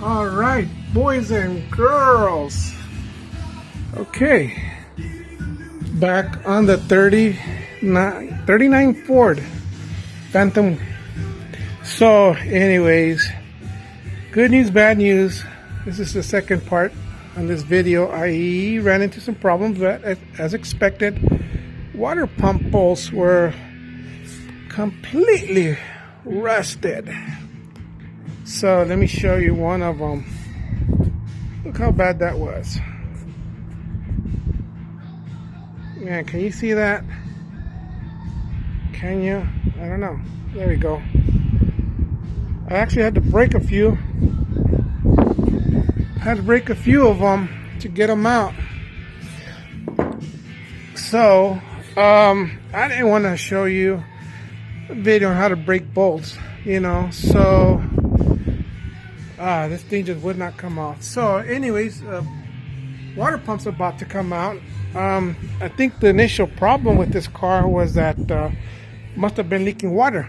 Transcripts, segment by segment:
All right, boys and girls. Okay, back on the 39 Ford Phantom. So, anyways, good news, bad news. This is the second part on this video. I ran into some problems, but as expected, water pump bolts were completely rusted. So let me show you one of them. Look how bad that was. Man, can you see that? Can you? I don't know. There we go. I actually had to break a few. Had to break a few of them to get them out. So, I didn't want to show you a video on how to break bolts, you know, so this thing just would not come off. So anyways, water pump's about to come out. I think the initial problem with this car was that must have been leaking water,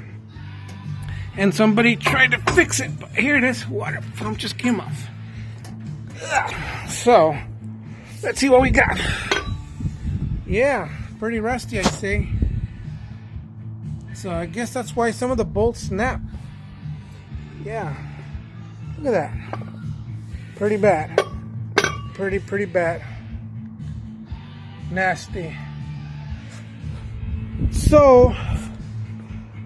and somebody tried to fix it, but here it is, water pump just came off. So let's see what we got. Yeah, pretty rusty, I'd say. So I guess that's why some of the bolts snap. Yeah, look at that. Pretty bad. Pretty bad. Nasty. So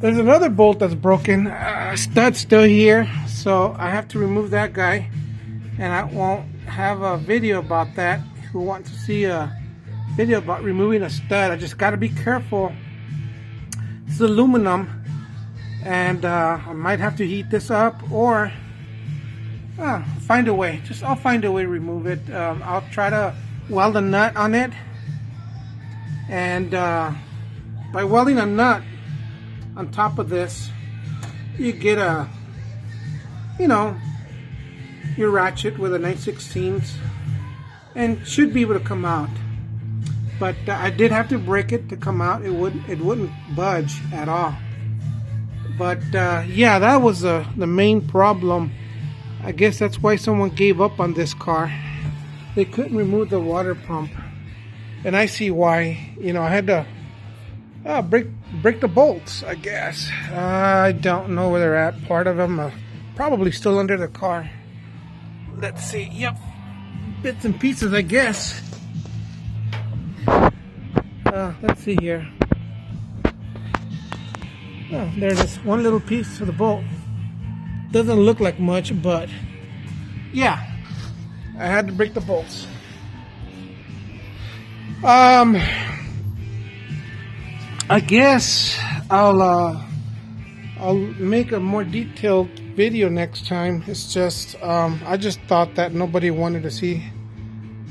there's another bolt that's broken. Stud's still here, so I have to remove that guy, and I won't have a video about that. Who wants to see a video about removing a stud? I just got to be careful. It's aluminum, and I might have to heat this up or find a way. I'll find a way to remove it. I'll try to weld a nut on it, and by welding a nut on top of this, you get your ratchet with a 9/16, and should be able to come out. But I did have to break it to come out. It wouldn't budge at all. But yeah, that was the main problem. I guess that's why someone gave up on this car. They couldn't remove the water pump, and I see why. You know, I had to break the bolts, I guess. I don't know where they're at. Part of them are probably still under the car. Let's see. Yep, bits and pieces, I guess. Let's see here. Oh, there's this one little piece of the bolt. Doesn't look like much, but yeah, I had to break the bolts. I guess I'll make a more detailed video next time. It's just I just thought that nobody wanted to see.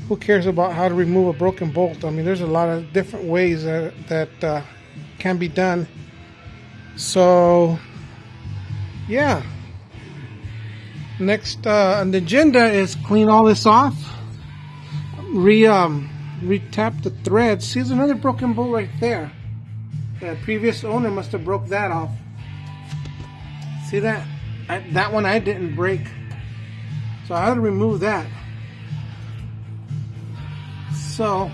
Who cares about how to remove a broken bolt? I mean, there's a lot of different ways that can be done. So yeah, next on the agenda is clean all this off, re-tap the threads. See, there's another broken bolt right there. The previous owner must have broke that off. See that? That one I didn't break, so I had to remove that. So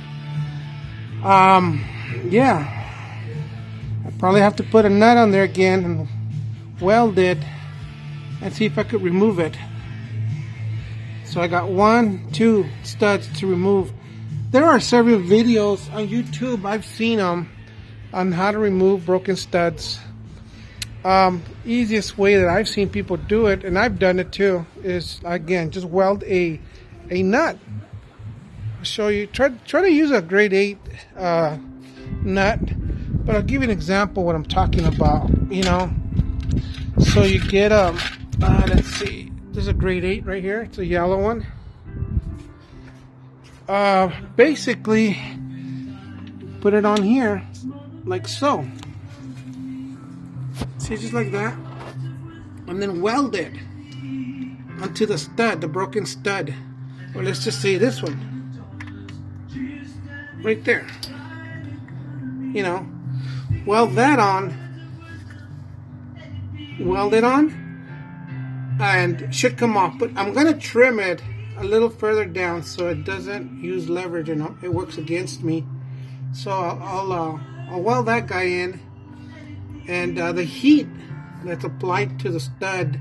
yeah, I probably have to put a nut on there again and weld it and see if I could remove it. So I got 2 studs to remove. There are several videos on YouTube, I've seen them, on how to remove broken studs. Easiest way that I've seen people do it, and I've done it too, is again just weld a nut. I'll show you. Try to use a grade 8 nut, but I'll give you an example what I'm talking about. You know, so you get let's see, there's a grade 8 right here. It's a yellow one. Basically, put it on here like so. See, just like that, and then weld it onto the stud, the broken stud, or let's just say this one right there. You know, weld that on, weld it on, and should come off. But I'm gonna trim it a little further down so it doesn't use leverage and it works against me. So I'll weld that guy in, and the heat that's applied to the stud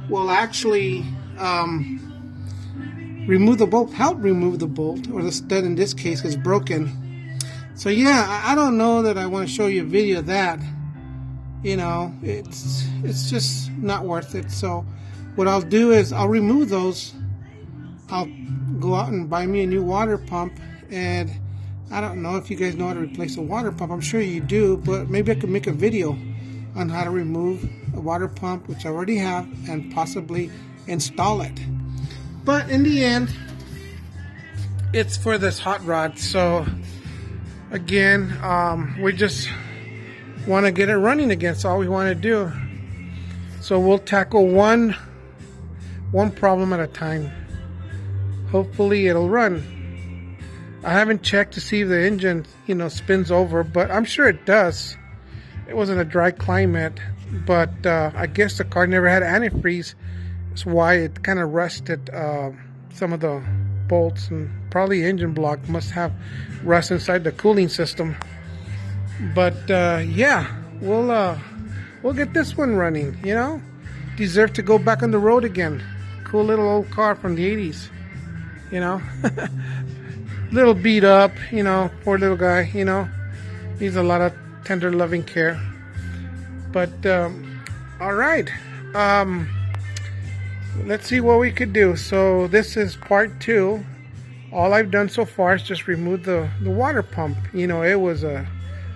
will actually remove the bolt, help remove the bolt, or the stud in this case is broken. So yeah, I don't know that I want to show you a video of that. You know, it's just not worth it. So what I'll do is I'll remove those. I'll go out and buy me a new water pump, and I don't know if you guys know how to replace a water pump. I'm sure you do, but maybe I could make a video on how to remove a water pump, which I already have, and possibly install it. But in the end, it's for this hot rod. So again, we just want to get it running again. That's all we want to do. So we'll tackle one problem at a time. Hopefully it'll run. I haven't checked to see if the engine, you know, spins over, but I'm sure it does. It wasn't a dry climate, but I guess the car never had antifreeze. That's why it kind of rusted some of the bolts, and probably the engine block must have rust inside the cooling system. But yeah, we'll get this one running. You know, deserve to go back on the road again. Cool little old car from the 80s. You know, little beat up. You know, poor little guy. You know, needs a lot of tender loving care. But all right, let's see what we could do. So this is part 2. All I've done so far is just remove the water pump. You know, it was a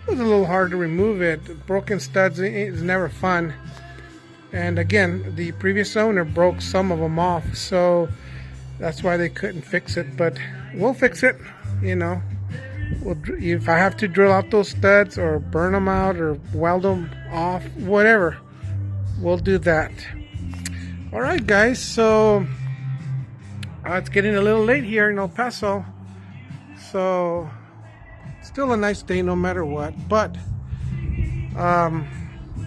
little hard to remove it. Broken studs is never fun. And again, the previous owner broke some of them off, so that's why they couldn't fix it. But we'll fix it. You know, if I have to drill out those studs or burn them out or weld them off, whatever, we'll do that. All right, guys. So it's getting a little late here in El Paso. So still a nice day no matter what. But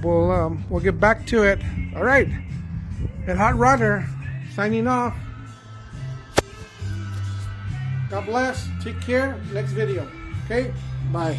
we'll get back to it. All right. El Hot Rodder signing off. God bless. Take care. Next video. Okay? Bye.